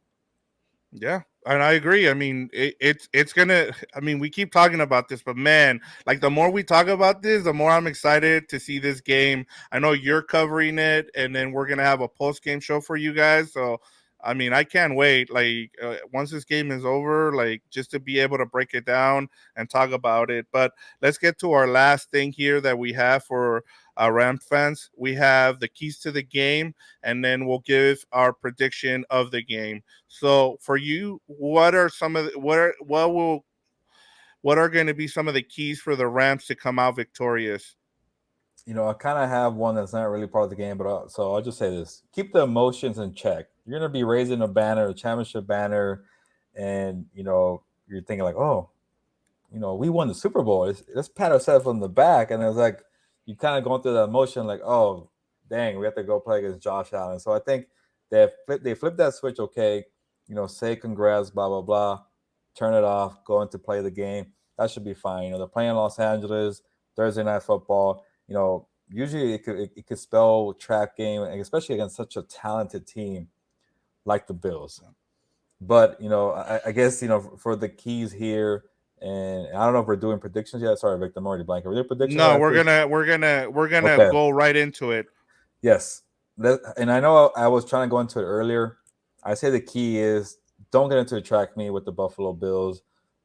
Yeah, and I agree. I mean, it's gonna. I mean, we keep talking about this, but man, like the more we talk about this, the more I'm excited to see this game. I know you're covering it, and then we're gonna have a post game show for you guys. So, I mean, I can't wait. Like once this game is over, like just to be able to break it down and talk about it. But let's get to our last thing here that we have for Ram fans. We have the keys to the game, and then we'll give our prediction of the game. So for you, what are some of the, what are going to be some of the keys for the Rams to come out victorious? I kind of have one that's not really part of the game, but so I'll just say this: keep the emotions in check. You're gonna be raising a banner, a championship banner, and you're thinking like, oh, we won the Super Bowl. Let's pat ourselves on the back, and it's like you kind of going through that emotion, like, oh, dang, we have to go play against Josh Allen. So I think they flip that switch. Okay, say congrats, blah blah blah, turn it off, go into play the game. That should be fine. They're playing Los Angeles Thursday night football. Usually it could spell trap game, especially against such a talented team like the Bills. But I guess for the keys here, and I don't know if we're doing predictions yet. Sorry, Victor, I'm already blank. Are we doing predictions? No, we're gonna Okay. go right into it. Yes. And I know I was trying to go into it earlier. I say the key is don't get into a track meet with the Buffalo Bills.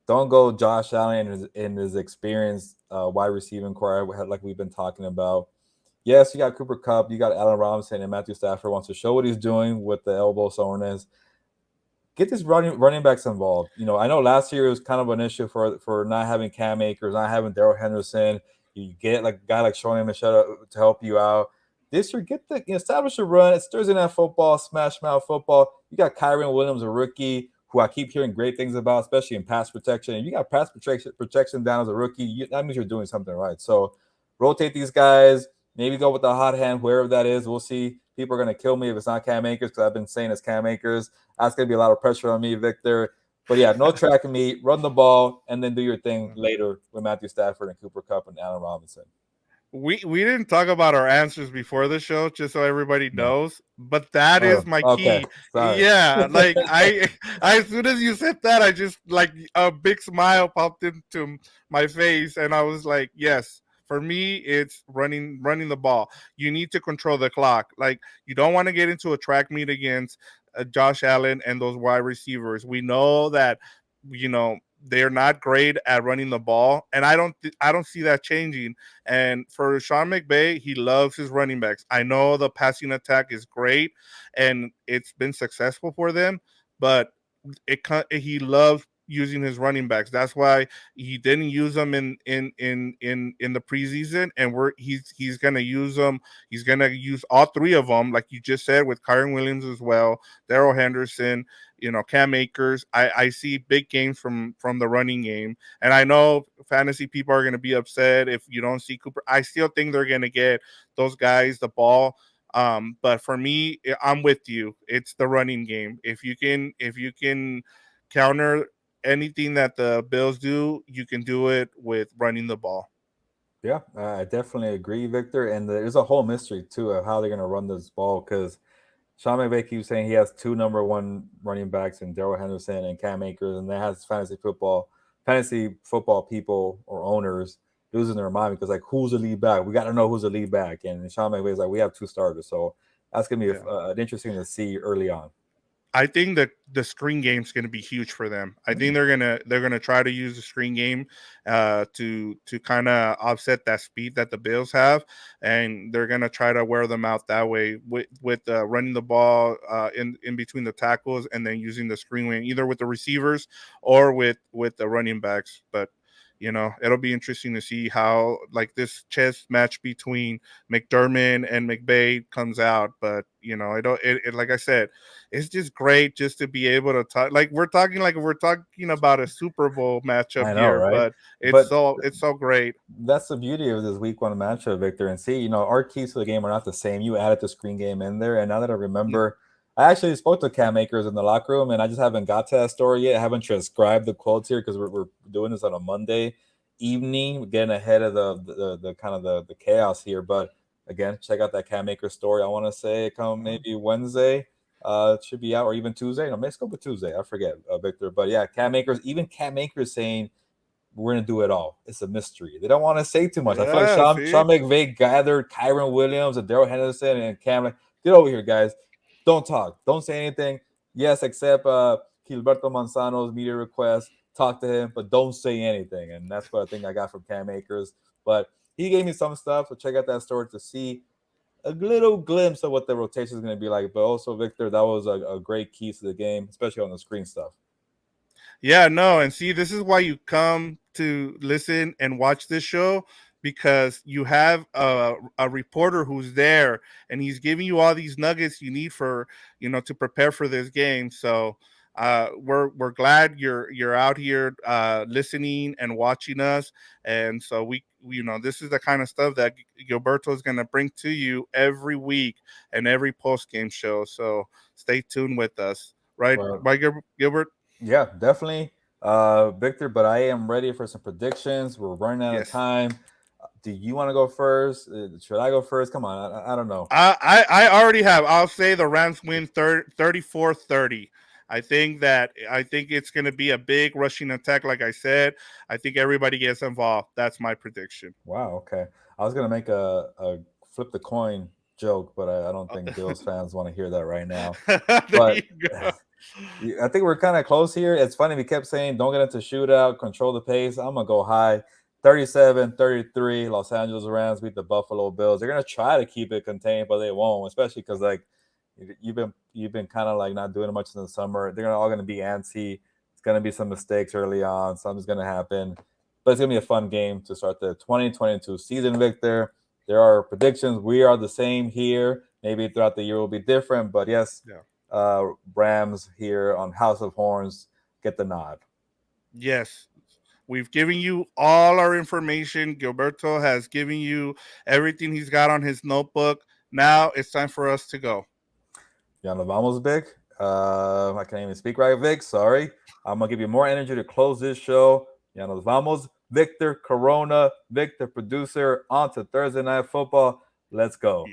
Don't go Josh Allen in his experience wide receiving core like we've been talking about. Yes, you got Cooper Kupp, you got Allen Robinson, and Matthew Stafford wants to show what he's doing with the elbow soreness. Get this running backs involved. I know last year was kind of an issue for not having Cam Akers, not having Darrell Henderson. You get like a guy like Shawnee Michelle to help you out. This year, get the establish a run. It's Thursday night football, smash mouth football. You got Kyron Williams, a rookie who I keep hearing great things about, especially in pass protection. And you got pass protection down as a rookie. That means you're doing something right. So rotate these guys. Maybe go with the hot hand, wherever that is. We'll see. People are going to kill me if it's not Cam Akers because I've been saying it's Cam Akers. That's going to be a lot of pressure on me, Victor. But yeah, no track and meet, run the ball, and then do your thing later with Matthew Stafford and Cooper Kupp and Allen Robinson. We didn't talk about our answers before the show, just so everybody No. knows. But that Oh, is my okay. key. Sorry. Yeah, like as soon as you said that, I just like a big smile popped into my face, and I was like, yes. For me, it's running the ball. You need to control the clock. Like you don't want to get into a track meet against Josh Allen and those wide receivers. We know that they're not great at running the ball, and I don't see that changing. And for Sean McVay, he loves his running backs. I know the passing attack is great, and it's been successful for them, but he loves using his running backs. That's why he didn't use them in the preseason, and he's gonna use them. He's gonna use all three of them, like you just said, with Kyron Williams as well, Daryl Henderson, Cam Akers. I see big games from the running game, and I know fantasy people are gonna be upset if you don't see Cooper. I still think they're gonna get those guys the ball. But for me, I'm with you. It's the running game. If you can counter anything that the Bills do, you can do it with running the ball. Yeah, I definitely agree, Victor. And there's a whole mystery too of how they're going to run this ball because Sean McVay keeps saying he has two number one running backs in Daryl Henderson and Cam Akers, and that has fantasy football people or owners losing their mind because like who's the lead back? We got to know who's the lead back. And Sean McVay's like we have two starters, so that's gonna be Yeah. interesting to see early on. I think that the screen game is going to be huge for them. I think they're gonna try to use the screen game to kind of offset that speed that the Bills have, and they're gonna try to wear them out that way with running the ball in between the tackles, and then using the screen game either with the receivers or with the running backs. But it'll be interesting to see how like this chess match between McDermott and McVay comes out. But like I said, it's just great just to be able to talk like we're talking about a Super Bowl matchup I know, here, right? but it's But so it's so great. that's the beauty of this week one matchup, Victor. And see, our keys to the game are not the same. You added the screen game in there, and now that I Mm. remember, I actually spoke to Cam Akers in the locker room, and I just haven't got to that story yet. I haven't transcribed the quotes here because we're doing this on a Monday evening, we're getting ahead of the kind of the chaos here. But again, check out that Cam Akers story. I want to say it come maybe Wednesday. It should be out or even Tuesday. No, let's go with Tuesday. I forget, Victor. But yeah, Cam Akers saying we're gonna do it all. It's a mystery. They don't want to say too much. I feel like Yeah, see. Sean McVay gathered Kyron Williams and Daryl Henderson and Cam. Like, get over here, guys. Don't talk. Don't say anything. Yes, accept Gilberto Manzano's media request. Talk to him, but don't say anything. And that's what I think I got from Cam Akers. But he gave me some stuff. So check out that story to see a little glimpse of what the rotation is going to be like. But also, Victor, that was a great key to the game, especially on the screen stuff. Yeah, no, and see, this is why you come to listen and watch this show because you have a reporter who's there and he's giving you all these nuggets you need for to prepare for this game. So we're glad you're out here listening and watching us, and so we this is the kind of stuff that Gilberto is going to bring to you every week and every post game show. So stay tuned with us, right? Well, Right, Gilbert? yeah, definitely, Victor. But I am ready for some predictions. We're running out of Yes. time. Do you want to go first? Should I go first? Come on, I don't know. I already have. I'll say the Rams win 34-30. I think it's going to be a big rushing attack. Like I said, I think everybody gets involved. That's my prediction. Wow. Okay, I was gonna make a flip the coin joke, but I don't think Bills fans want to hear that right now. There you But go. I think we're kind of close here. It's funny. We kept saying don't get into shootout, control the pace. I'm going to go high. 37-33. Los Angeles Rams beat the Buffalo Bills. They're going to try to keep it contained, but they won't, especially because like you've been kind of like not doing much in the summer. They're all going to be antsy. It's going to be some mistakes early on. Something's going to happen. But it's going to be a fun game to start the 2022 season, Victor. There are predictions. We are the same here. Maybe throughout the year will be different, but yes, Yeah. Rams here on House of Horns get the nod. Yes. We've given you all our information. Gilberto has given you everything he's got on his notebook. Now it's time for us to go. Ya nos vamos, Vic. I can't even speak right, Vic. Sorry. I'm going to give you more energy to close this show. Ya nos vamos. Victor Corona, Victor producer, on to Thursday Night Football. Let's go.